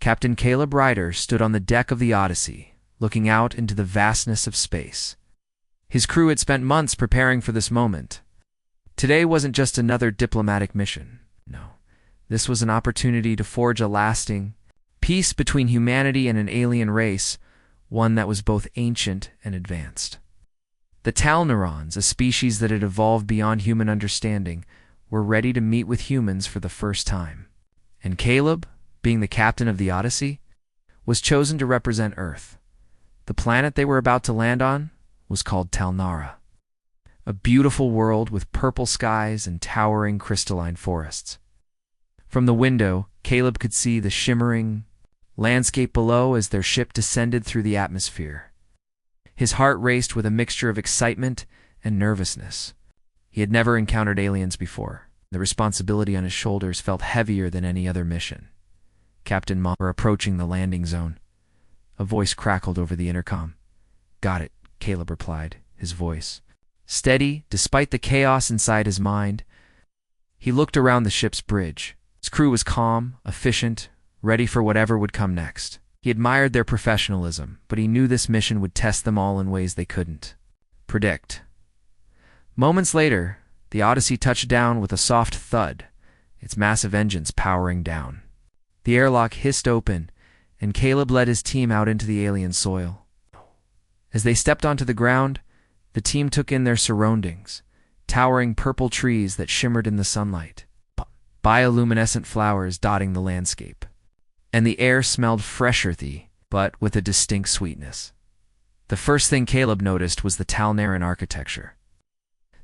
Captain Caleb Ryder stood on the deck of the Odyssey, looking out into the vastness of space. His crew had spent months preparing for this moment. Today wasn't just another diplomatic mission. No, this was an opportunity to forge a lasting peace between humanity and an alien race, one that was both ancient and advanced. The Talneurons, a species that had evolved beyond human understanding, were ready to meet with humans for the first time. And Caleb, being the captain of the Odyssey, was chosen to represent Earth. The planet they were about to land on was called Talnara, a beautiful world with purple skies and towering crystalline forests. From the window, Caleb could see the shimmering landscape below as their ship descended through the atmosphere. His heart raced with a mixture of excitement and nervousness. He had never encountered aliens before. The responsibility on his shoulders felt heavier than any other mission. Captain Ma were approaching the landing zone. A voice crackled over the intercom. "Got it," Caleb replied, his voice steady despite the chaos inside his mind. He looked around the ship's bridge. His crew was calm, efficient, ready for whatever would come next. He admired their professionalism, but he knew this mission would test them all in ways they couldn't predict. Moments later, the Odyssey touched down with a soft thud, its massive engines powering down. The airlock hissed open, and Caleb led his team out into the alien soil. As they stepped onto the ground, the team took in their surroundings, towering purple trees that shimmered in the sunlight, bioluminescent flowers dotting the landscape. And the air smelled fresh earthy, but with a distinct sweetness. The first thing Caleb noticed was the Talneran architecture.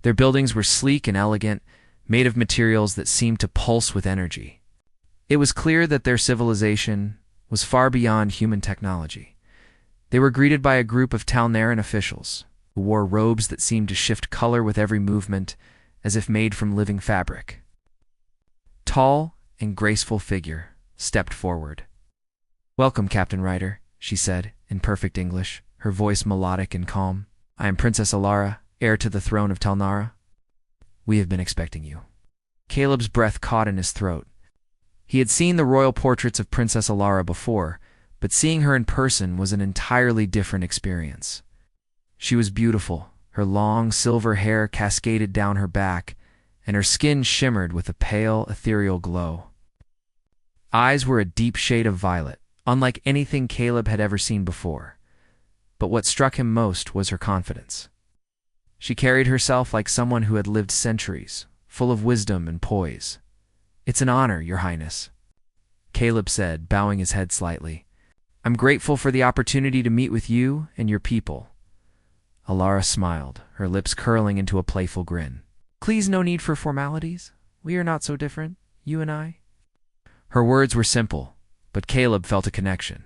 Their buildings were sleek and elegant, made of materials that seemed to pulse with energy. It was clear that their civilization was far beyond human technology. They were greeted by a group of Talneran officials, who wore robes that seemed to shift color with every movement, as if made from living fabric. Tall and graceful figure stepped forward. "Welcome, Captain Ryder," she said, in perfect English, her voice melodic and calm. "I am Princess Alara, heir to the throne of Talnara. We have been expecting you." Caleb's breath caught in his throat. He had seen the royal portraits of Princess Alara before, but seeing her in person was an entirely different experience. She was beautiful. Her long silver hair cascaded down her back, and her skin shimmered with a pale, ethereal glow. Eyes were a deep shade of violet, unlike anything Caleb had ever seen before. But what struck him most was her confidence. She carried herself like someone who had lived centuries, full of wisdom and poise. "It's an honor, Your Highness," Caleb said, bowing his head slightly. "I'm grateful for the opportunity to meet with you and your people." Alara smiled, her lips curling into a playful grin. "Please, no need for formalities. We are not so different, you and I." Her words were simple, but Caleb felt a connection.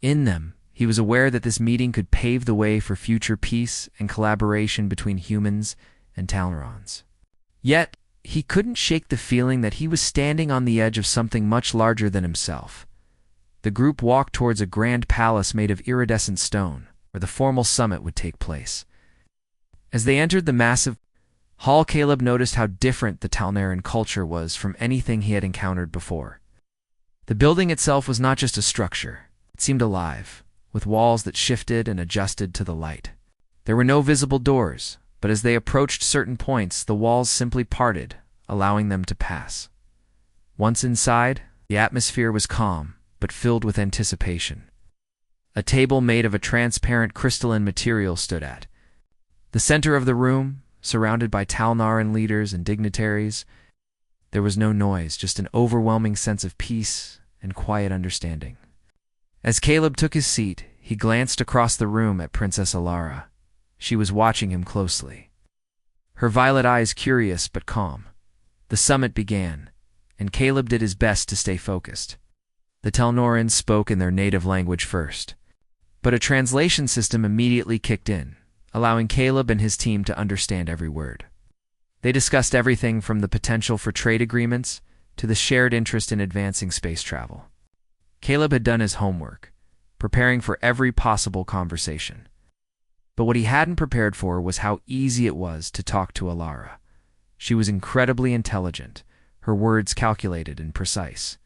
In them, he was aware that this meeting could pave the way for future peace and collaboration between humans and Talnerons. Yet, he couldn't shake the feeling that he was standing on the edge of something much larger than himself. The group walked towards a grand palace made of iridescent stone, where the formal summit would take place. As they entered the massive hall, Caleb noticed how different the Talneran culture was from anything he had encountered before. The building itself was not just a structure. It seemed alive, with walls that shifted and adjusted to the light. There were no visible doors, but as they approached certain points, the walls simply parted, allowing them to pass. Once inside, the atmosphere was calm, but filled with anticipation. A table made of a transparent crystalline material stood at the center of the room, surrounded by Talnaran leaders and dignitaries. There was no noise, just an overwhelming sense of peace and quiet understanding. As Caleb took his seat, he glanced across the room at Princess Alara. She was watching him closely, her violet eyes curious but calm. The summit began, and Caleb did his best to stay focused. The Talnorans spoke in their native language first, but a translation system immediately kicked in, allowing Caleb and his team to understand every word. They discussed everything from the potential for trade agreements to the shared interest in advancing space travel. Caleb had done his homework, preparing for every possible conversation. But what he hadn't prepared for was how easy it was to talk to Alara. She was incredibly intelligent, her words calculated and precise.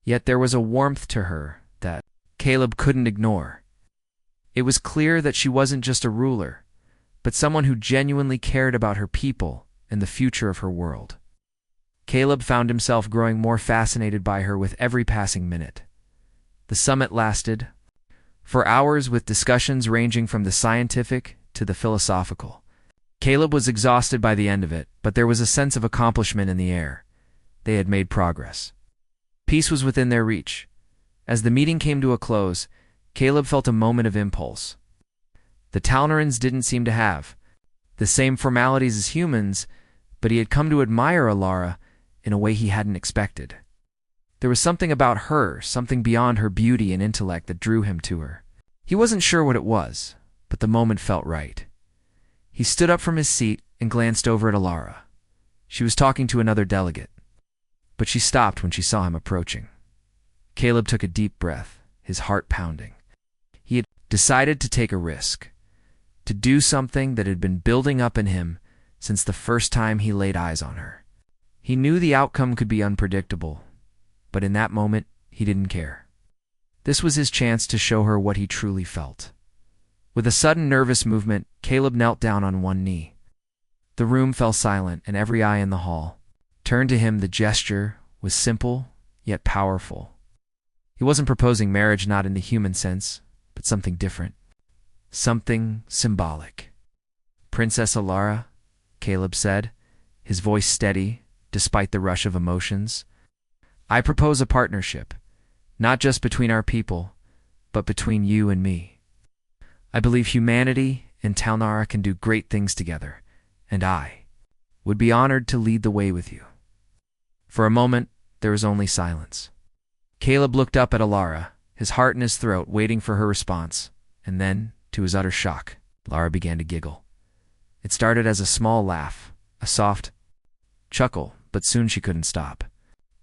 Yet there was a warmth to her that Caleb couldn't ignore. It was clear that she wasn't just a ruler, but someone who genuinely cared about her people and the future of her world. Caleb found himself growing more fascinated by her with every passing minute. The summit lasted for hours, with discussions ranging from the scientific to the philosophical. Caleb was exhausted by the end of it, but there was a sense of accomplishment in the air. They had made progress. Peace was within their reach. As the meeting came to a close, Caleb felt a moment of impulse. The Talnarans didn't seem to have the same formalities as humans, but he had come to admire Alara in a way he hadn't expected. There was something about her, something beyond her beauty and intellect, that drew him to her. He wasn't sure what it was, but the moment felt right. He stood up from his seat and glanced over at Alara. She was talking to another delegate, but she stopped when she saw him approaching. Caleb took a deep breath, his heart pounding. He had decided to take a risk, to do something that had been building up in him since the first time he laid eyes on her. He knew the outcome could be unpredictable, but in that moment, he didn't care. This was his chance to show her what he truly felt. With a sudden nervous movement, Caleb knelt down on one knee. The room fell silent, and every eye in the hall turned to him. The gesture was simple, yet powerful. He wasn't proposing marriage, not in the human sense, but something different. Something symbolic. "Princess Alara," Caleb said, his voice steady despite the rush of emotions, "I propose a partnership, not just between our people, but between you and me. I believe humanity and Talnara can do great things together, and I would be honored to lead the way with you." For a moment, there was only silence. Caleb looked up at Alara, his heart in his throat, waiting for her response, and then, to his utter shock, Alara began to giggle. It started as a small laugh, a soft chuckle, but soon she couldn't stop.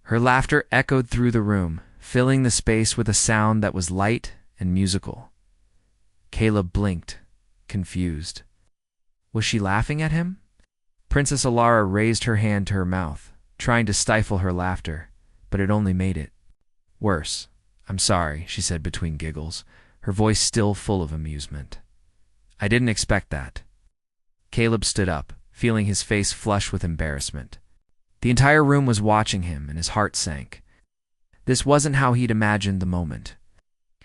Her laughter echoed through the room, filling the space with a sound that was light and musical. Caleb blinked, confused. Was she laughing at him? Princess Alara raised her hand to her mouth, trying to stifle her laughter, but it only made it worse. "I'm sorry," she said between giggles, her voice still full of amusement. "I didn't expect that." Caleb stood up, feeling his face flush with embarrassment. The entire room was watching him, and his heart sank. This wasn't how he'd imagined the moment.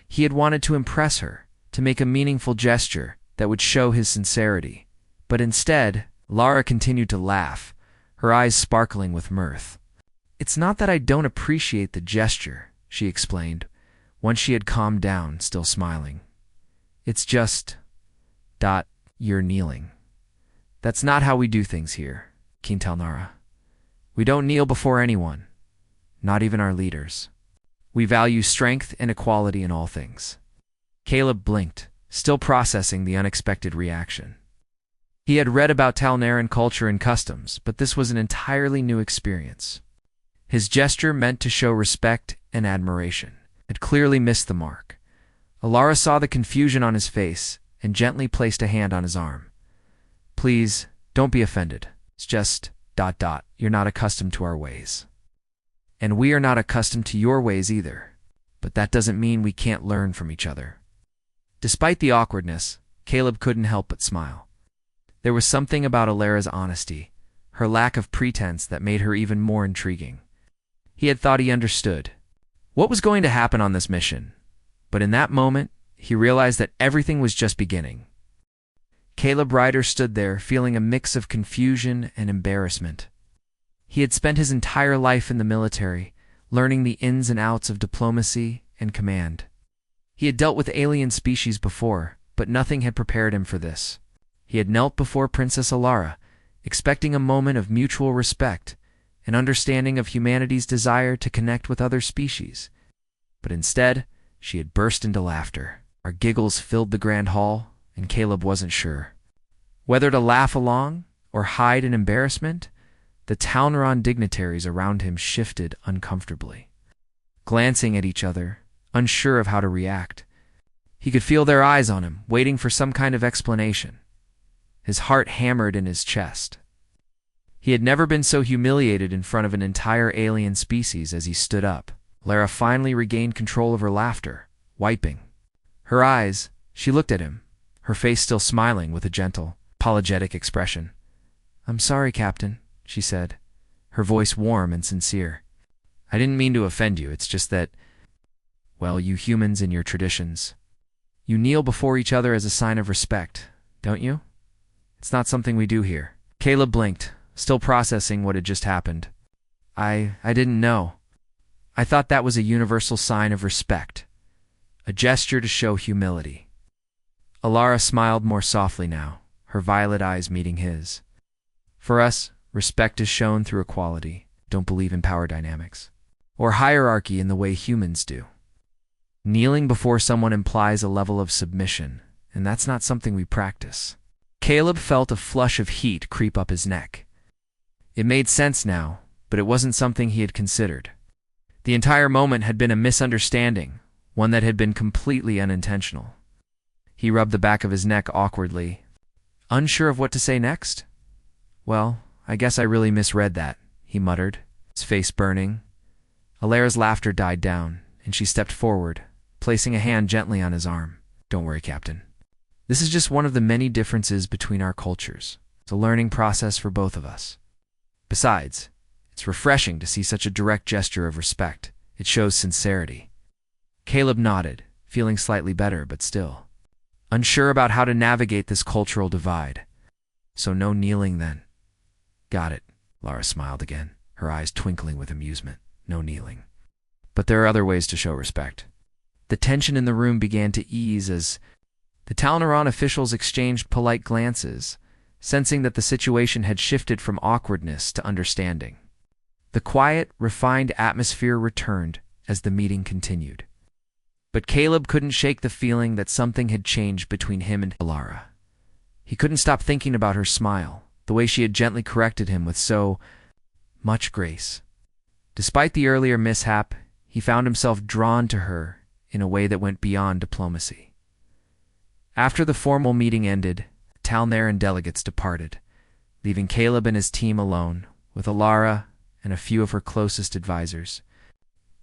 He had wanted to impress her, to make a meaningful gesture that would show his sincerity. But instead, Lara continued to laugh, her eyes sparkling with mirth. "It's not that I don't appreciate the gesture," she explained, once she had calmed down, still smiling. "It's just... you're kneeling. That's not how we do things here, King Talnara. We don't kneel before anyone, not even our leaders. We value strength and equality in all things." Caleb blinked, still processing the unexpected reaction. He had read about Talnaran culture and customs, but this was an entirely new experience. His gesture, meant to show respect and admiration, had clearly missed the mark. Alara saw the confusion on his face and gently placed a hand on his arm. "Please, don't be offended. It's just... you're not accustomed to our ways. And we are not accustomed to your ways either, but that doesn't mean we can't learn from each other." Despite the awkwardness, Caleb couldn't help but smile. There was something about Alara's honesty, her lack of pretense, that made her even more intriguing. He had thought he understood what was going to happen on this mission, but in that moment, he realized that everything was just beginning. Caleb Ryder stood there, feeling a mix of confusion and embarrassment. He had spent his entire life in the military, learning the ins and outs of diplomacy and command. He had dealt with alien species before, but nothing had prepared him for this. He had knelt before Princess Alara, expecting a moment of mutual respect, an understanding of humanity's desire to connect with other species. But instead, she had burst into laughter. Our giggles filled the grand hall, and Caleb wasn't sure whether to laugh along or hide in embarrassment. The Talnaran dignitaries around him shifted uncomfortably, glancing at each other, unsure of how to react. He could feel their eyes on him, waiting for some kind of explanation. His heart hammered in his chest. He had never been so humiliated in front of an entire alien species as he stood up. Lara finally regained control of her laughter, wiping her eyes. She looked at him, her face still smiling with a gentle, apologetic expression. "I'm sorry, Captain," she said, her voice warm and sincere. "I didn't mean to offend you. It's just that, well, you humans and your traditions. You kneel before each other as a sign of respect, don't you? It's not something we do here." Caleb blinked, still processing what had just happened. I didn't know. I thought that was a universal sign of respect, a gesture to show humility." Alara smiled more softly now, her violet eyes meeting his. "For us, respect is shown through equality. Don't believe in power dynamics or hierarchy in the way humans do. Kneeling before someone implies a level of submission, and that's not something we practice." Caleb felt a flush of heat creep up his neck. It made sense now, but it wasn't something he had considered. The entire moment had been a misunderstanding, one that had been completely unintentional. He rubbed the back of his neck awkwardly, unsure of what to say next. "Well, I guess I really misread that," he muttered, his face burning. Alara's laughter died down, and she stepped forward, placing a hand gently on his arm. "Don't worry, Captain. This is just one of the many differences between our cultures. It's a learning process for both of us. Besides, it's refreshing to see such a direct gesture of respect. It shows sincerity." Caleb nodded, feeling slightly better, but still unsure about how to navigate this cultural divide. "So no kneeling then." "Got it." Lara smiled again, her eyes twinkling with amusement. "No kneeling. But there are other ways to show respect." The tension in the room began to ease as the Talnaron officials exchanged polite glances, sensing that the situation had shifted from awkwardness to understanding. The quiet, refined atmosphere returned as the meeting continued. But Caleb couldn't shake the feeling that something had changed between him and Alara. He couldn't stop thinking about her smile, the way she had gently corrected him with so much grace. Despite the earlier mishap, he found himself drawn to her in a way that went beyond diplomacy. After the formal meeting ended, Talnaran delegates departed, leaving Caleb and his team alone, with Alara and a few of her closest advisors.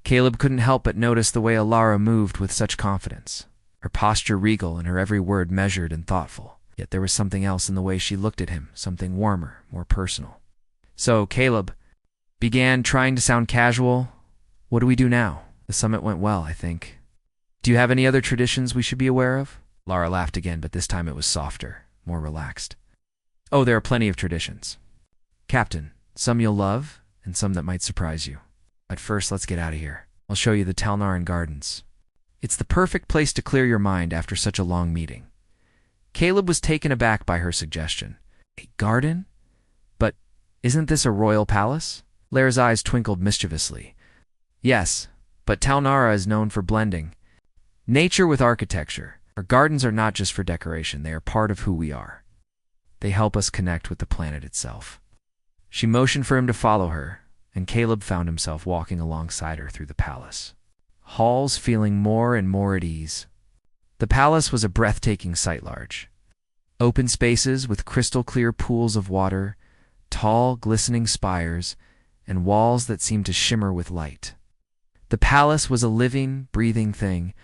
Caleb couldn't help but notice the way Alara moved with such confidence, her posture regal and her every word measured and thoughtful. Yet there was something else in the way she looked at him, something warmer, more personal. "So, Caleb," began, trying to sound casual, "what do we do now? The summit went well, I think. Do you have any other traditions we should be aware of?" Lara laughed again, but this time it was softer, more relaxed. "Oh, there are plenty of traditions, Captain. Some you'll love, and some that might surprise you. But first, let's get out of here. I'll show you the Talnaran Gardens. It's the perfect place to clear your mind after such a long meeting." Caleb was taken aback by her suggestion. "A garden? But isn't this a royal palace?" Lara's eyes twinkled mischievously. "Yes, but Talnara is known for blending nature with architecture. Our gardens are not just for decoration, they are part of who we are. They help us connect with the planet itself." She motioned for him to follow her, and Caleb found himself walking alongside her through the palace halls, feeling more and more at ease. The palace was a breathtaking sight, large. Open spaces with crystal-clear pools of water, tall, glistening spires, and walls that seemed to shimmer with light. The palace was a living, breathing thing,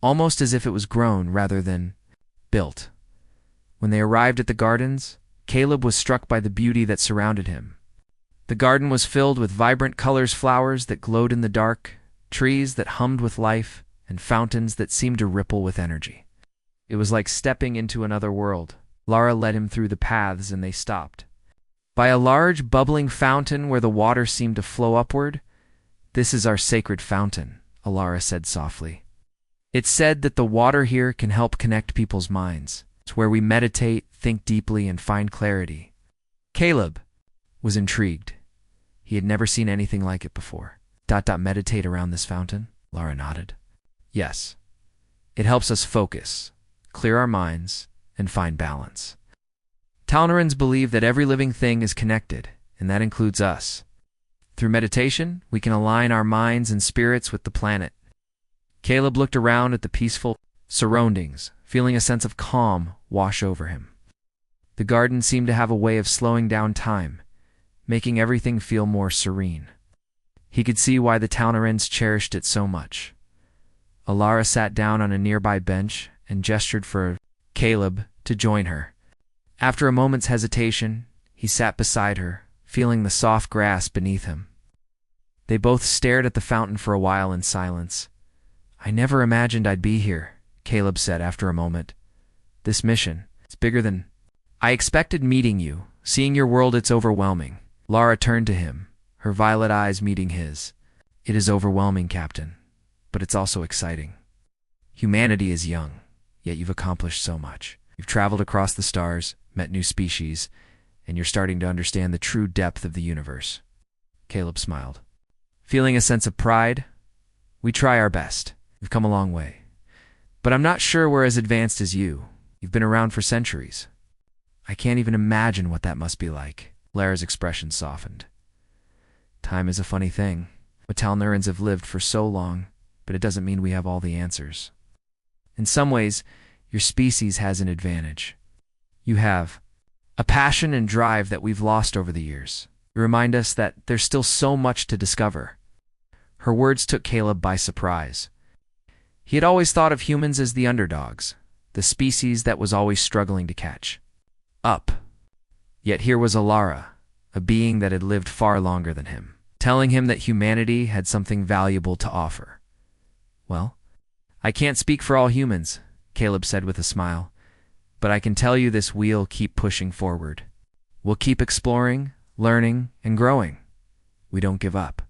almost as if it was grown rather than built. When they arrived at the gardens, Caleb was struck by the beauty that surrounded him. The garden was filled with vibrant colors, flowers that glowed in the dark, trees that hummed with life, and fountains that seemed to ripple with energy. It was like stepping into another world. Lara led him through the paths and they stopped by a large, bubbling fountain where the water seemed to flow upward. "This is our sacred fountain," Alara said softly. "It's said that the water here can help connect people's minds. It's where we meditate, think deeply, and find clarity." Caleb was intrigued. He had never seen anything like it before. Meditate around this fountain? Lara nodded. "Yes. It helps us focus, clear our minds, and find balance. Talnarans believe that every living thing is connected, and that includes us. Through meditation, we can align our minds and spirits with the planet." Caleb looked around at the peaceful surroundings, feeling a sense of calm wash over him. The garden seemed to have a way of slowing down time, making everything feel more serene. He could see why the Talnarans cherished it so much. Alara sat down on a nearby bench and gestured for Caleb to join her. After a moment's hesitation, he sat beside her, feeling the soft grass beneath him. They both stared at the fountain for a while in silence. "I never imagined I'd be here," Caleb said after a moment. "This mission, it's bigger than I expected. Meeting you, seeing your world, it's overwhelming." Lara turned to him, her violet eyes meeting his. "It is overwhelming, Captain, but it's also exciting. Humanity is young, yet you've accomplished so much. You've traveled across the stars, met new species, and you're starting to understand the true depth of the universe." Caleb smiled, feeling a sense of pride. "We try our best. We've come a long way. But I'm not sure we're as advanced as you. You've been around for centuries. I can't even imagine what that must be like." Lara's expression softened. "Time is a funny thing. The Talnarans have lived for so long, but it doesn't mean we have all the answers. In some ways, your species has an advantage. You have a passion and drive that we've lost over the years. You remind us that there's still so much to discover." Her words took Caleb by surprise. He had always thought of humans as the underdogs, the species that was always struggling to catch up. Yet here was Alara, a being that had lived far longer than him, telling him that humanity had something valuable to offer. "Well, I can't speak for all humans," Caleb said with a smile, "but I can tell you this: we'll keep pushing forward. We'll keep exploring, learning, and growing. We don't give up."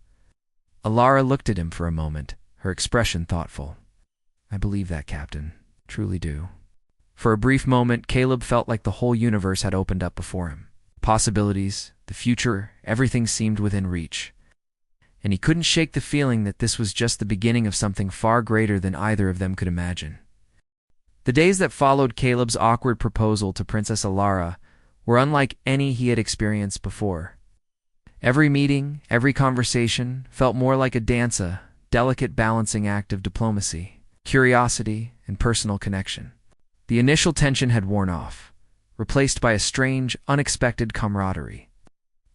Alara looked at him for a moment, her expression thoughtful. "I believe that, Captain. Truly do." For a brief moment, Caleb felt like the whole universe had opened up before him. Possibilities, the future, everything seemed within reach. And he couldn't shake the feeling that this was just the beginning of something far greater than either of them could imagine. The days that followed Caleb's awkward proposal to Princess Alara were unlike any he had experienced before. Every meeting, every conversation felt more like a dance, a delicate balancing act of diplomacy, curiosity, and personal connection. The initial tension had worn off, replaced by a strange, unexpected camaraderie.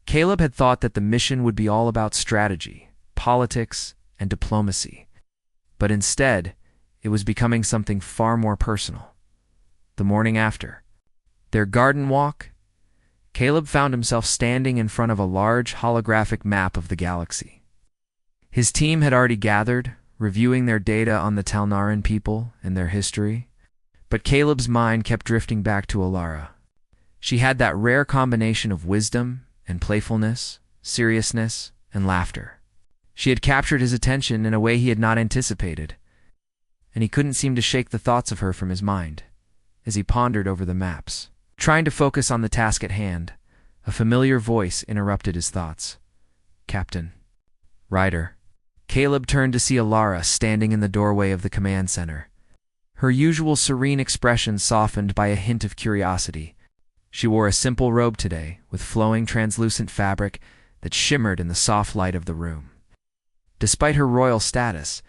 Caleb had thought that the mission would be all about strategy, politics, and diplomacy. But instead, it was becoming something far more personal. The morning after their garden walk, Caleb found himself standing in front of a large holographic map of the galaxy. His team had already gathered, reviewing their data on the Talnaran people and their history. But Caleb's mind kept drifting back to Alara. She had that rare combination of wisdom and playfulness, seriousness and laughter. She had captured his attention in a way he had not anticipated, and he couldn't seem to shake the thoughts of her from his mind. As he pondered over the maps, trying to focus on the task at hand, a familiar voice interrupted his thoughts. "Captain." "Ryder." Caleb turned to see Alara standing in the doorway of the command center. Her usual serene expression softened by a hint of curiosity. She wore a simple robe today, with flowing translucent fabric that shimmered in the soft light of the room. Despite her royal status,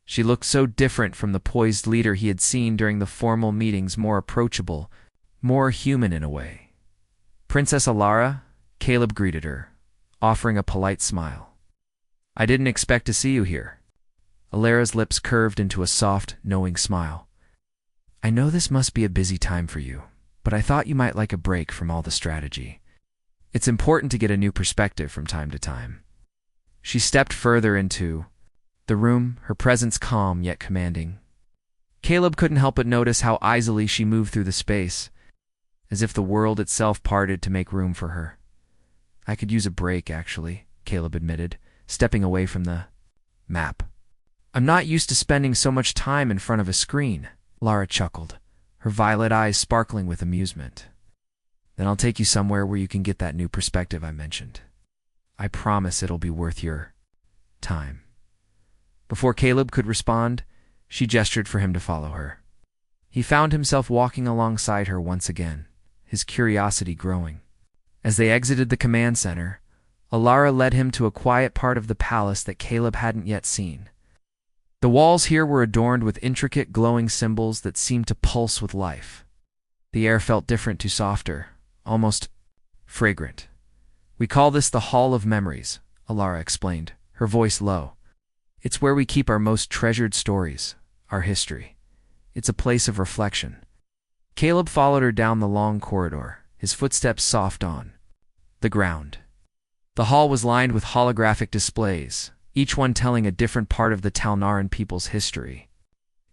she looked so different from the poised leader he had seen during the formal meetings, more approachable, more human in a way. "Princess Alara," Caleb greeted her, offering a polite smile. "I didn't expect to see you here." Alara's lips curved into a soft, knowing smile. "I know this must be a busy time for you, but I thought you might like a break from all the strategy. It's important to get a new perspective from time to time." She stepped further into the room, her presence calm yet commanding. Caleb couldn't help but notice how easily she moved through the space, as if the world itself parted to make room for her. "I could use a break, actually," Caleb admitted, stepping away from the map. "I'm not used to spending so much time in front of a screen," Lara chuckled, her violet eyes sparkling with amusement. "Then I'll take you somewhere where you can get that new perspective I mentioned. I promise it'll be worth your time." Before Caleb could respond, she gestured for him to follow her. He found himself walking alongside her once again, his curiosity growing. As they exited the command center, Alara led him to a quiet part of the palace that Caleb hadn't yet seen. The walls here were adorned with intricate glowing symbols that seemed to pulse with life. The air felt different to softer, almost fragrant. "We call this the Hall of Memories," Alara explained, her voice low. "It's where we keep our most treasured stories, our history. It's a place of reflection." Caleb followed her down the long corridor, his footsteps soft on the ground. The hall was lined with holographic displays, each one telling a different part of the Talnaran people's history.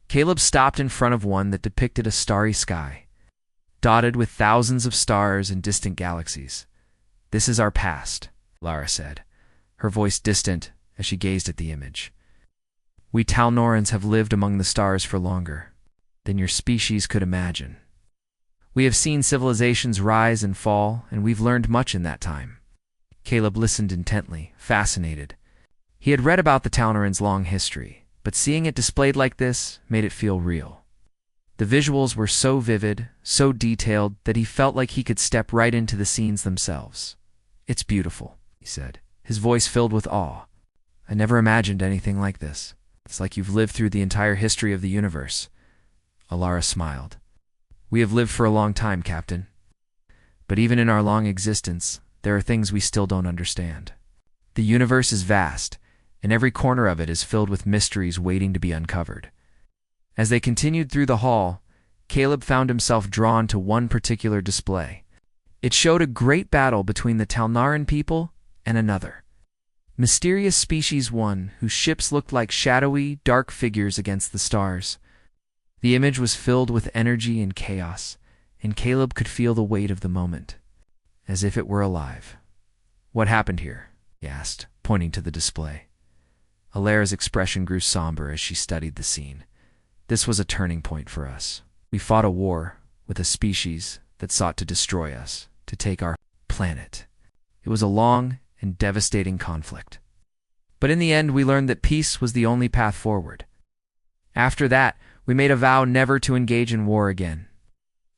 Caleb stopped in front of one that depicted a starry sky, dotted with thousands of stars and distant galaxies. "This is our past," Lara said, her voice distant as she gazed at the image. "We Talnorans have lived among the stars for longer than your species could imagine. We have seen civilizations rise and fall, and we've learned much in that time." Caleb listened intently, fascinated. He had read about the Talnarans' long history, but seeing it displayed like this made it feel real. The visuals were so vivid, so detailed, that he felt like he could step right into the scenes themselves. "It's beautiful," he said, his voice filled with awe. "I never imagined anything like this. It's like you've lived through the entire history of the universe." Alara smiled. "We have lived for a long time, Captain. But even in our long existence, there are things we still don't understand. The universe is vast, and every corner of it is filled with mysteries waiting to be uncovered." As they continued through the hall, Caleb found himself drawn to one particular display. It showed a great battle between the Talnaran people and another mysterious species, one whose ships looked like shadowy, dark figures against the stars. The image was filled with energy and chaos, and Caleb could feel the weight of the moment, as if it were alive. "What happened here?" he asked, pointing to the display. Alara's expression grew somber as she studied the scene. "This was a turning point for us. We fought a war with a species that sought to destroy us, to take our planet. It was a long and devastating conflict. But in the end, we learned that peace was the only path forward. After that, we made a vow never to engage in war again."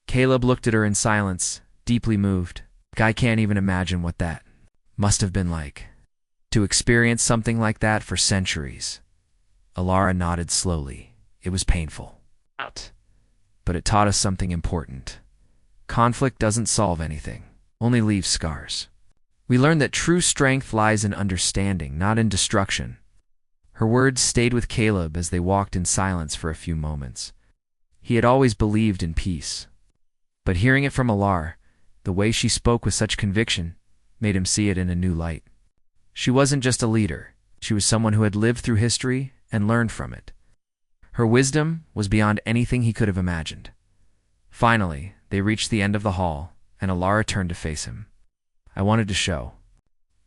Caleb looked at her in silence, deeply moved. "I can't even imagine what that must have been like. To experience something like that for centuries." Alara nodded slowly. "It was painful. But it taught us something important. Conflict doesn't solve anything, only leaves scars. We learned that true strength lies in understanding, not in destruction." Her words stayed with Caleb as they walked in silence for a few moments. He had always believed in peace, but hearing it from Alara, the way she spoke with such conviction, made him see it in a new light. She wasn't just a leader. She was someone who had lived through history and learned from it. Her wisdom was beyond anything he could have imagined. Finally, they reached the end of the hall, and Alara turned to face him. "I wanted to show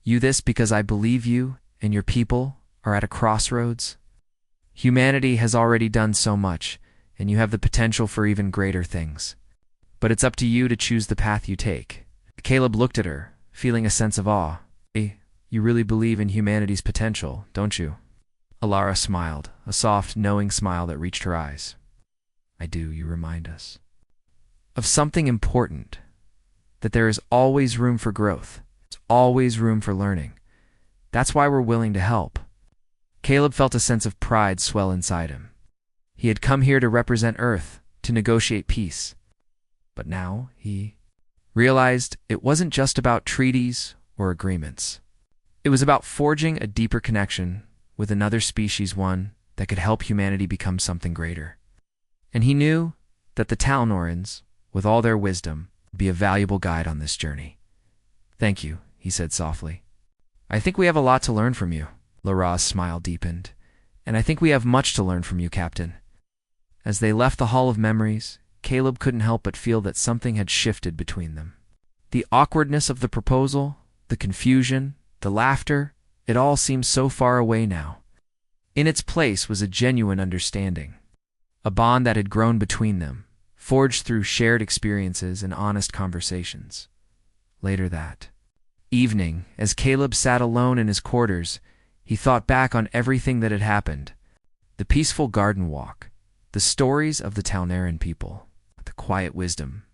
you this because I believe you and your people are at a crossroads. Humanity has already done so much, and you have the potential for even greater things. But it's up to you to choose the path you take." Caleb looked at her, feeling a sense of awe. "Hey, you really believe in humanity's potential, don't you?" Alara smiled, a soft, knowing smile that reached her eyes. "I do, you remind us of something important, that there is always room for growth. There's always room for learning. That's why we're willing to help." Caleb felt a sense of pride swell inside him. He had come here to represent Earth, to negotiate peace. But now he realized it wasn't just about treaties or agreements. It was about forging a deeper connection with another species, one that could help humanity become something greater. And he knew that the Talnorans, with all their wisdom, would be a valuable guide on this journey. "Thank you," he said softly. "I think we have a lot to learn from you." Lara's smile deepened. "And I think we have much to learn from you, Captain." As they left the Hall of Memories, Caleb couldn't help but feel that something had shifted between them. The awkwardness of the proposal, the confusion, the laughter, it all seemed so far away now. In its place was a genuine understanding, a bond that had grown between them, forged through shared experiences and honest conversations. Later that evening, as Caleb sat alone in his quarters, he thought back on everything that had happened. The peaceful garden walk, the stories of the Talnaran people, the quiet wisdom.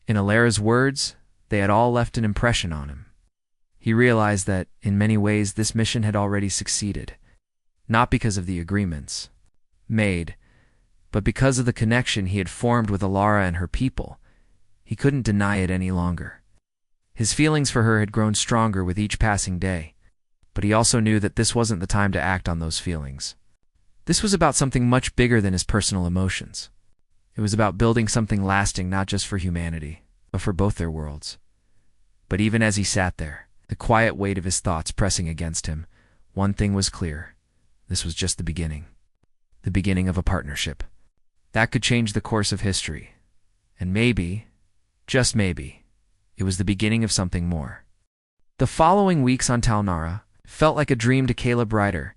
In Alara's words, they had all left an impression on him. He realized that, in many ways, this mission had already succeeded, not because of the agreements made, but because of the connection he had formed with Alara and her people. He couldn't deny it any longer. His feelings for her had grown stronger with each passing day. But he also knew that this wasn't the time to act on those feelings. This was about something much bigger than his personal emotions. It was about building something lasting not just for humanity, but for both their worlds. But even as he sat there, the quiet weight of his thoughts pressing against him, one thing was clear. This was just the beginning. The beginning of a partnership. That could change the course of history. And maybe, just maybe, it was the beginning of something more. The following weeks on Talnara felt like a dream to Caleb Ryder.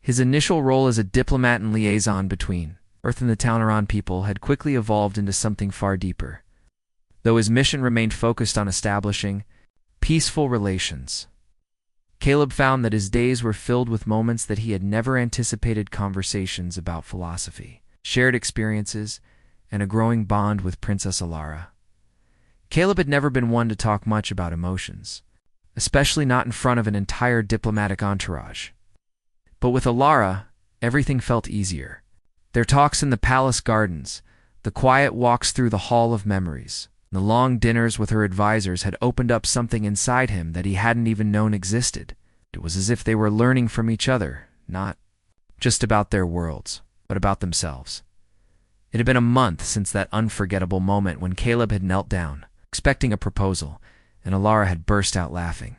His initial role as a diplomat and liaison between Earth and the Talnaran people had quickly evolved into something far deeper, though his mission remained focused on establishing peaceful relations. Caleb found that his days were filled with moments that he had never anticipated: conversations about philosophy, shared experiences, and a growing bond with Princess Alara. Caleb had never been one to talk much about emotions, especially not in front of an entire diplomatic entourage. But with Alara, everything felt easier. Their talks in the palace gardens, the quiet walks through the Hall of Memories, the long dinners with her advisors had opened up something inside him that he hadn't even known existed. It was as if they were learning from each other, not just about their worlds, but about themselves. It had been a month since that unforgettable moment when Caleb had knelt down, expecting a proposal, and Alara had burst out laughing.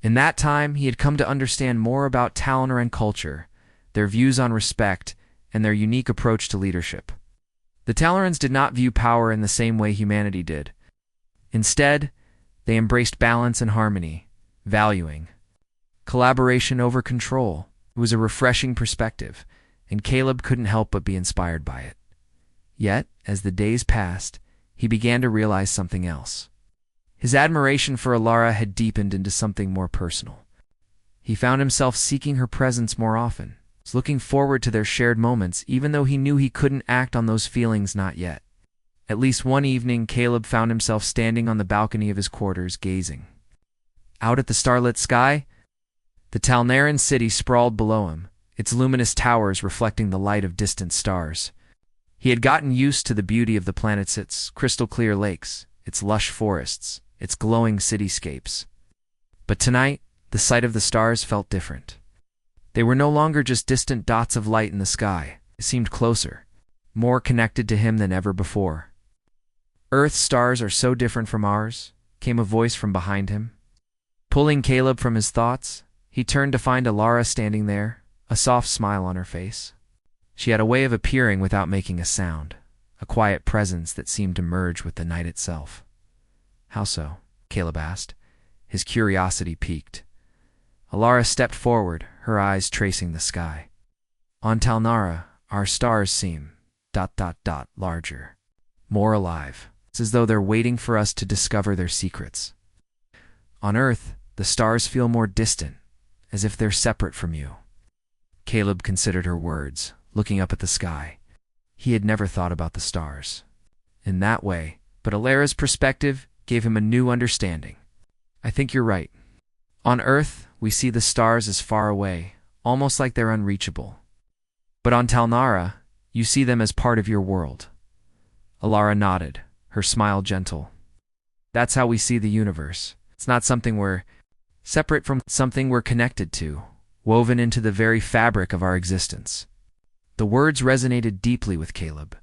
In that time, he had come to understand more about Talnaran culture, their views on respect, and their unique approach to leadership. The Talnarans did not view power in the same way humanity did. Instead, they embraced balance and harmony, valuing collaboration over control. It was a refreshing perspective, and Caleb couldn't help but be inspired by it. Yet, as the days passed, he began to realize something else. His admiration for Alara had deepened into something more personal. He found himself seeking her presence more often, looking forward to their shared moments, even though he knew he couldn't act on those feelings not yet. At least one evening, Caleb found himself standing on the balcony of his quarters, gazing out at the starlit sky. The Talnaran city sprawled below him, its luminous towers reflecting the light of distant stars. He had gotten used to the beauty of the planet's its crystal-clear lakes, its lush forests, its glowing cityscapes. But tonight, the sight of the stars felt different. They were no longer just distant dots of light in the sky. They seemed closer, more connected to him than ever before. "Earth's stars are so different from ours," came a voice from behind him. Pulling Caleb from his thoughts, he turned to find Alara standing there, a soft smile on her face. She had a way of appearing without making a sound, a quiet presence that seemed to merge with the night itself. "How so?" Caleb asked. His curiosity piqued. Alara stepped forward, her eyes tracing the sky. "On Talnara, our stars seem ... larger, more alive. It's as though they're waiting for us to discover their secrets. On Earth, the stars feel more distant, as if they're separate from you." Caleb considered her words, looking up at the sky. He had never thought about the stars in that way, but Alara's perspective gave him a new understanding. "I think you're right. On Earth, we see the stars as far away, almost like they're unreachable. But on Talnara, you see them as part of your world." Alara nodded, her smile gentle. "That's how we see the universe. It's not something we're separate from, something we're connected to, woven into the very fabric of our existence." The words resonated deeply with Caleb.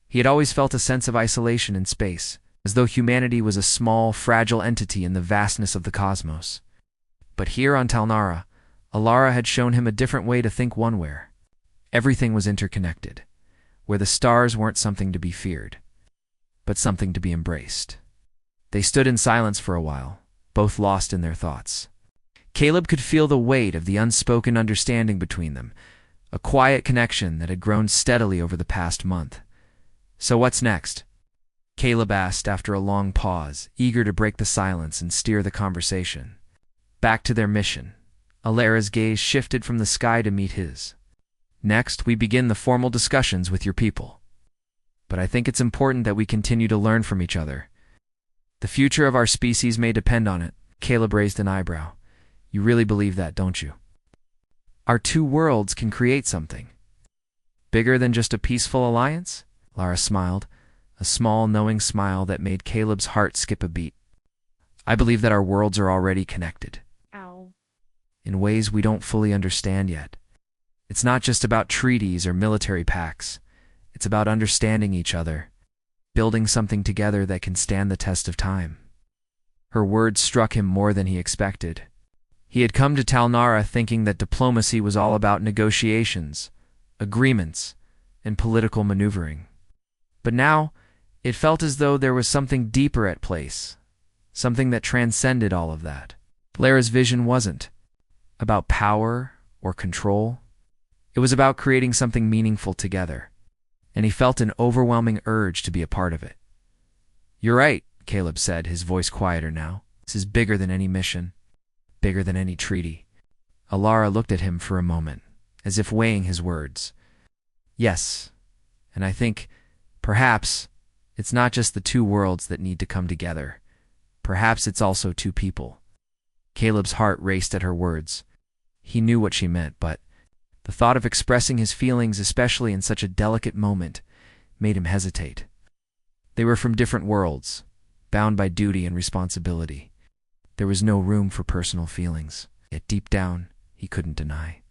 He had always felt a sense of isolation in space, as though humanity was a small, fragile entity in the vastness of the cosmos. But here on Talnara, Alara had shown him a different way to think, one where everything was interconnected, where the stars weren't something to be feared, but something to be embraced. They stood in silence for a while, both lost in their thoughts. Caleb could feel the weight of the unspoken understanding between them, a quiet connection that had grown steadily over the past month. "So what's next?" Caleb asked after a long pause, eager to break the silence and steer the conversation back to their mission. Alara's gaze shifted from the sky to meet his. "Next, we begin the formal discussions with your people. But I think it's important that we continue to learn from each other. The future of our species may depend on it." Caleb raised an eyebrow. "You really believe that, don't you? Our two worlds can create something bigger than just a peaceful alliance?" Lara smiled, a small, knowing smile that made Caleb's heart skip a beat. "I believe that our worlds are already connected." Ow. in ways we don't fully understand yet. It's not just about treaties or military pacts. It's about understanding each other, building something together that can stand the test of time. Her words struck him more than he expected. He had come to Talnara thinking that diplomacy was all about negotiations, agreements, and political maneuvering. But now, it felt as though there was something deeper at place, something that transcended all of that. Lara's vision wasn't about power or control. It was about creating something meaningful together, and he felt an overwhelming urge to be a part of it. "You're right," Caleb said, his voice quieter now. "This is bigger than any mission, bigger than any treaty." Alara looked at him for a moment, as if weighing his words. "Yes, and I think, perhaps, it's not just the two worlds that need to come together. Perhaps it's also two people." Caleb's heart raced at her words. He knew what she meant, but the thought of expressing his feelings, especially in such a delicate moment, made him hesitate. They were from different worlds, bound by duty and responsibility. There was no room for personal feelings, yet deep down, he couldn't deny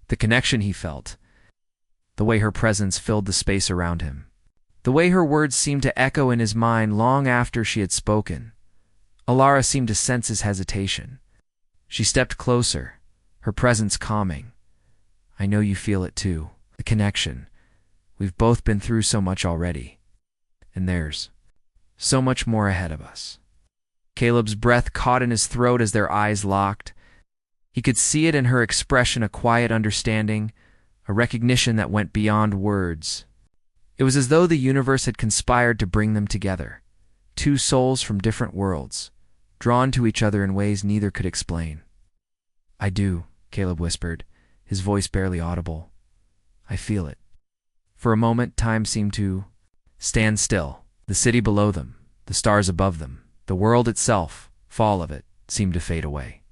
the connection he felt, the way her presence filled the space around him, the way her words seemed to echo in his mind long after she had spoken. Alara seemed to sense his hesitation. She stepped closer, her presence calming. "I know you feel it too, the connection. We've both been through so much already, and there's so much more ahead of us." Caleb's breath caught in his throat as their eyes locked. He could see it in her expression, a quiet understanding, a recognition that went beyond words. It was as though the universe had conspired to bring them together, two souls from different worlds, drawn to each other in ways neither could explain. "I do," Caleb whispered, his voice barely audible. "I feel it." For a moment, time seemed to stand still. The city below them, the stars above them, the world itself, fall of it, seemed to fade away.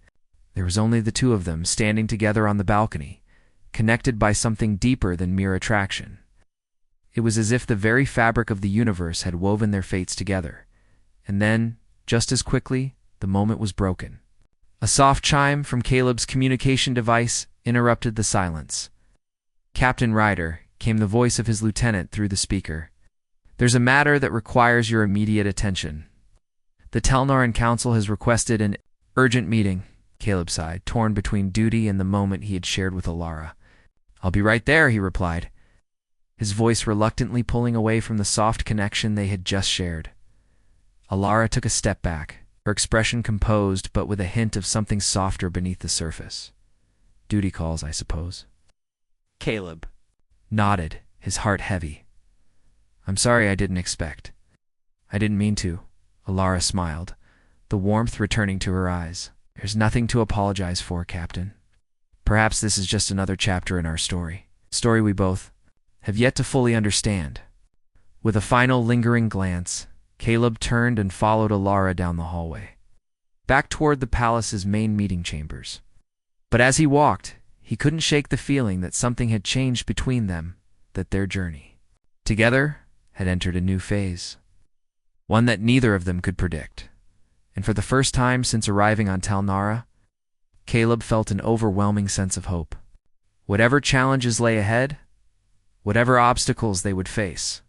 There was only the two of them standing together on the balcony, connected by something deeper than mere attraction. It was as if the very fabric of the universe had woven their fates together. And then, just as quickly, the moment was broken. A soft chime from Caleb's communication device interrupted the silence. "Captain Ryder," came the voice of his lieutenant through the speaker. "There's a matter that requires your immediate attention. The Talnaran Council has requested an urgent meeting." Caleb sighed, torn between duty and the moment he had shared with Alara. "I'll be right there," he replied, his voice reluctantly pulling away from the soft connection they had just shared. Alara took a step back, her expression composed but with a hint of something softer beneath the surface. "Duty calls, I suppose." Caleb nodded, his heart heavy. "I'm sorry I didn't expect. I didn't mean to." Alara smiled, the warmth returning to her eyes. "There's nothing to apologize for, Captain. Perhaps this is just another chapter in our story. Story we both have yet to fully understand." With a final lingering glance, Caleb turned and followed Alara down the hallway, back toward the palace's main meeting chambers. But as he walked, he couldn't shake the feeling that something had changed between them, that their journey together had entered a new phase, one that neither of them could predict. And for the first time since arriving on Talnara, Caleb felt an overwhelming sense of hope. Whatever challenges lay ahead, whatever obstacles they would face,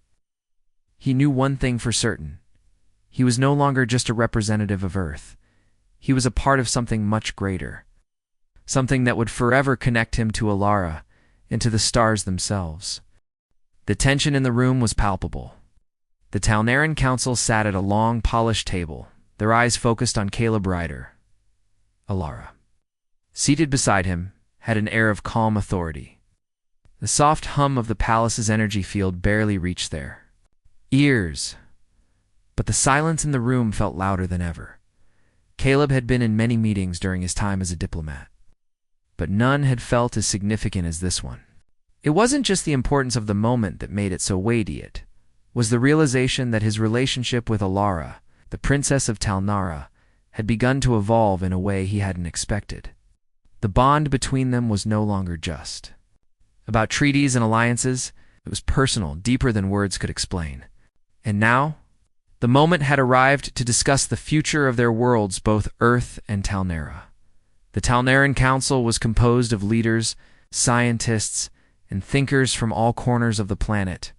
he knew one thing for certain. He was no longer just a representative of Earth. He was a part of something much greater, something that would forever connect him to Alara and to the stars themselves. The tension in the room was palpable. The Talnaran Council sat at a long, polished table, their eyes focused on Caleb Ryder. Alara, seated beside him, had an air of calm authority. The soft hum of the palace's energy field barely reached their ears, but the silence in the room felt louder than ever. Caleb had been in many meetings during his time as a diplomat, but none had felt as significant as this one. It wasn't just the importance of the moment that made it so weighty, it was the realization that his relationship with Alara, the Princess of Talnara, had begun to evolve in a way he hadn't expected. The bond between them was no longer just about treaties and alliances. It was personal, deeper than words could explain. And now, the moment had arrived to discuss the future of their worlds, both Earth and Talnara. The Talnaran Council was composed of leaders, scientists, and thinkers from all corners of the planet.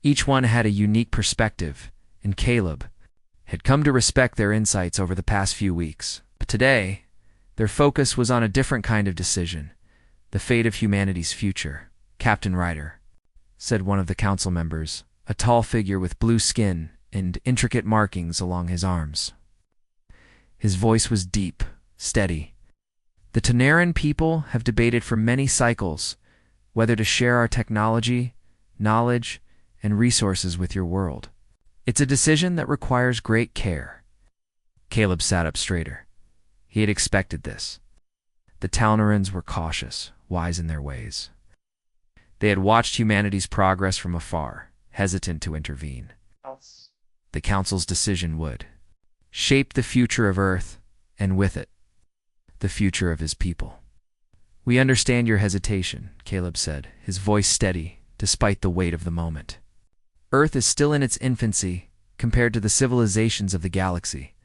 Each one had a unique perspective, and Caleb had come to respect their insights over the past few weeks. But today, their focus was on a different kind of decision, the fate of humanity's future. "Captain Ryder," said one of the council members, a tall figure with blue skin and intricate markings along his arms. His voice was deep, steady. "The Talnaran people have debated for many cycles whether to share our technology, knowledge, and resources with your world. It's a decision that requires great care." Caleb sat up straighter. He had expected this. The Talnarans were cautious, wise in their ways. They had watched humanity's progress from afar, hesitant to intervene. The Council's decision would shape the future of Earth, and with it, the future of his people. "We understand your hesitation," Caleb said, his voice steady despite the weight of the moment. "Earth is still in its infancy compared to the civilizations of the galaxy,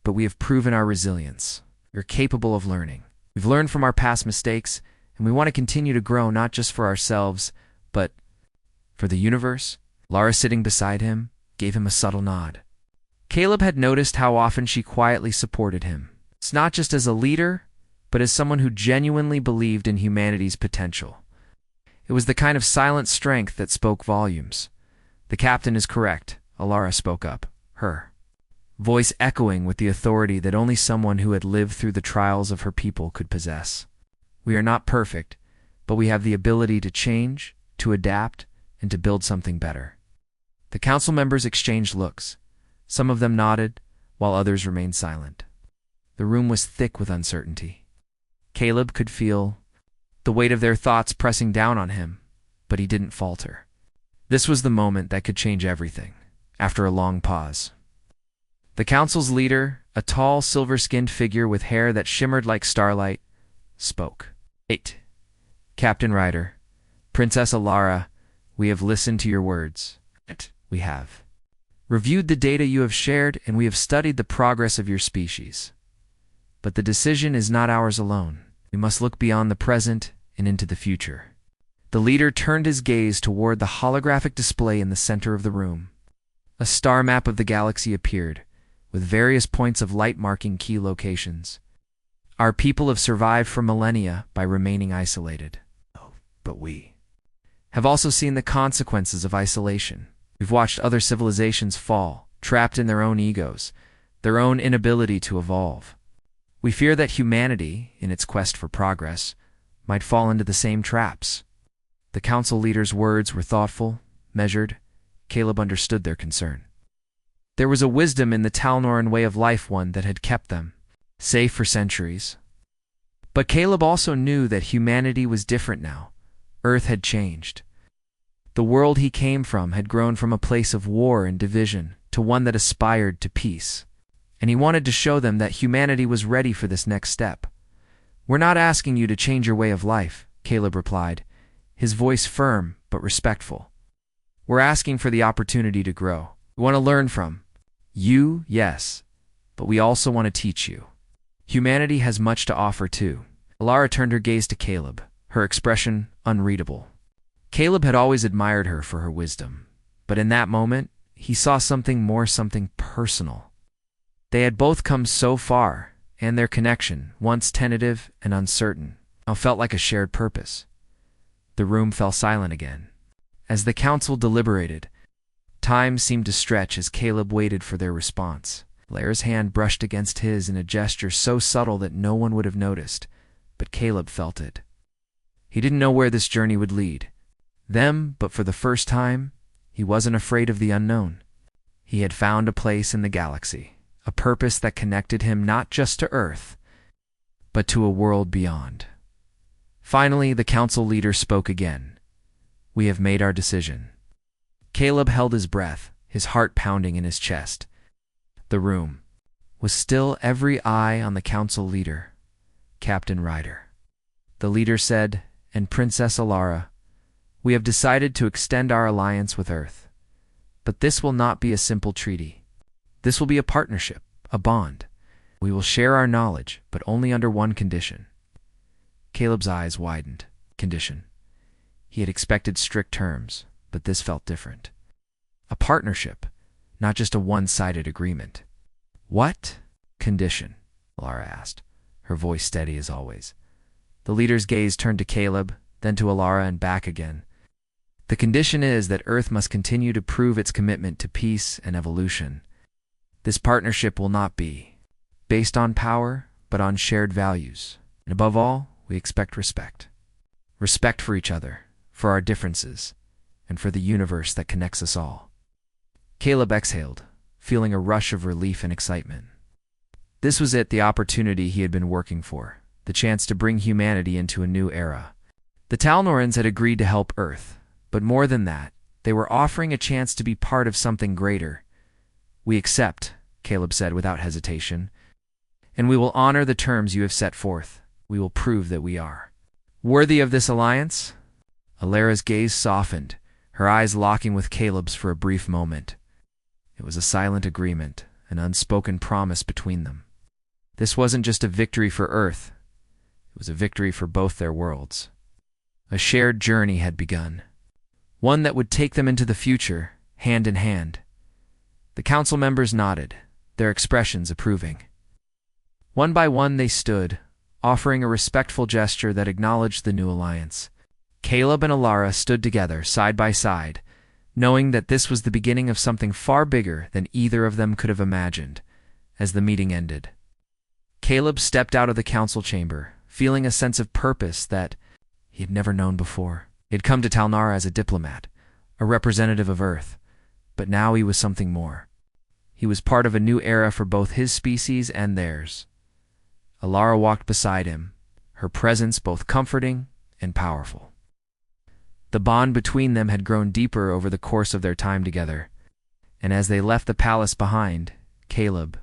but we have proven our resilience. We're capable of learning. We've learned from our past mistakes, and we want to continue to grow not just for ourselves, but for the universe." Lara, sitting beside him, gave him a subtle nod. Caleb had noticed how often she quietly supported him. It's not just as a leader, but as someone who genuinely believed in humanity's potential. It was the kind of silent strength that spoke volumes. "The captain is correct," Alara spoke up, her voice echoing with the authority that only someone who had lived through the trials of her people could possess. "We are not perfect, but we have the ability to change, to adapt, and to build something better." The council members exchanged looks. Some of them nodded, while others remained silent. The room was thick with uncertainty. Caleb could feel the weight of their thoughts pressing down on him, but he didn't falter. This was the moment that could change everything. After a long pause, the council's leader, a tall, silver-skinned figure with hair that shimmered like starlight, spoke. "Captain Ryder, Princess Alara, we have listened to your words. We have reviewed the data you have shared, and we have studied the progress of your species. But the decision is not ours alone. We must look beyond the present and into the future." The leader turned his gaze toward the holographic display in the center of the room. A star map of the galaxy appeared, with various points of light marking key locations. "Our people have survived for millennia by remaining isolated. But we have also seen the consequences of isolation. We've watched other civilizations fall, trapped in their own egos, their own inability to evolve. We fear that humanity, in its quest for progress, might fall into the same traps." The council leader's words were thoughtful, measured. Caleb understood their concern. There was a wisdom in the Talnaran way of life, one that had kept them safe for centuries. But Caleb also knew that humanity was different now. Earth had changed. The world he came from had grown from a place of war and division to one that aspired to peace. And he wanted to show them that humanity was ready for this next step. "We're not asking you to change your way of life," Caleb replied, his voice firm but respectful. "We're asking for the opportunity to grow. We want to learn from you, yes, but we also want to teach you. Humanity has much to offer too." Alara turned her gaze to Caleb, her expression unreadable. Caleb had always admired her for her wisdom, but in that moment, he saw something more, something personal. They had both come so far, and their connection, once tentative and uncertain, now felt like a shared purpose. The room fell silent again. As the council deliberated, time seemed to stretch as Caleb waited for their response. Lara's hand brushed against his in a gesture so subtle that no one would have noticed, but Caleb felt it. He didn't know where this journey would lead them, but for the first time, he wasn't afraid of the unknown. He had found a place in the galaxy, a purpose that connected him not just to Earth, but to a world beyond. Finally, the council leader spoke again. "We have made our decision." Caleb held his breath, his heart pounding in his chest. The room was still, every eye on the council leader, Captain Ryder. The leader said, "And Princess Alara, we have decided to extend our alliance with Earth. But this will not be a simple treaty. This will be a partnership, a bond. We will share our knowledge, but only under one condition. Caleb's eyes widened. Condition. He had expected strict terms, but this felt different. A partnership, not just a one-sided agreement. What condition? Alara asked, her voice steady as always. The leader's gaze turned to Caleb, then to Alara and back again. The condition is that Earth must continue to prove its commitment to peace and evolution. This partnership will not be based on power, but on shared values. And above all, we expect respect. Respect for each other, for our differences, and for the universe that connects us all. Caleb exhaled, feeling a rush of relief and excitement. This was it, the opportunity he had been working for, the chance to bring humanity into a new era. The Talnorans had agreed to help Earth, but more than that, they were offering a chance to be part of something greater. We accept, Caleb said without hesitation, and we will honor the terms you have set forth. We will prove that we are worthy of this alliance. Alara's gaze softened, her eyes locking with Caleb's for a brief moment. It was a silent agreement, an unspoken promise between them. This wasn't just a victory for Earth. It was a victory for both their worlds. A shared journey had begun, one that would take them into the future, hand in hand. The council members nodded, their expressions approving. One by one they stood, offering a respectful gesture that acknowledged the new alliance. Caleb and Alara stood together, side by side, knowing that this was the beginning of something far bigger than either of them could have imagined. As the meeting ended, Caleb stepped out of the council chamber, feeling a sense of purpose that he had never known before. He had come to Talnara as a diplomat, a representative of Earth, but now he was something more. He was part of a new era for both his species and theirs. Alara walked beside him, her presence both comforting and powerful. The bond between them had grown deeper over the course of their time together, and as they left the palace behind, Caleb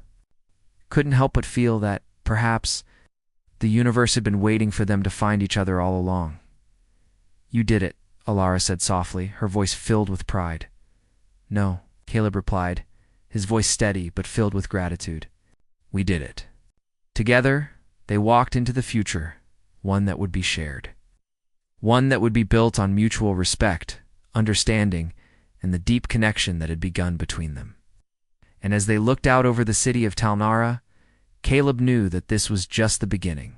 couldn't help but feel that, perhaps, the universe had been waiting for them to find each other all along. You did it, Alara said softly, her voice filled with pride. No, Caleb replied, his voice steady but filled with gratitude. We did it. Together, they walked into the future, one that would be shared. One that would be built on mutual respect, understanding, and the deep connection that had begun between them. And as they looked out over the city of Talnara, Caleb knew that this was just the beginning.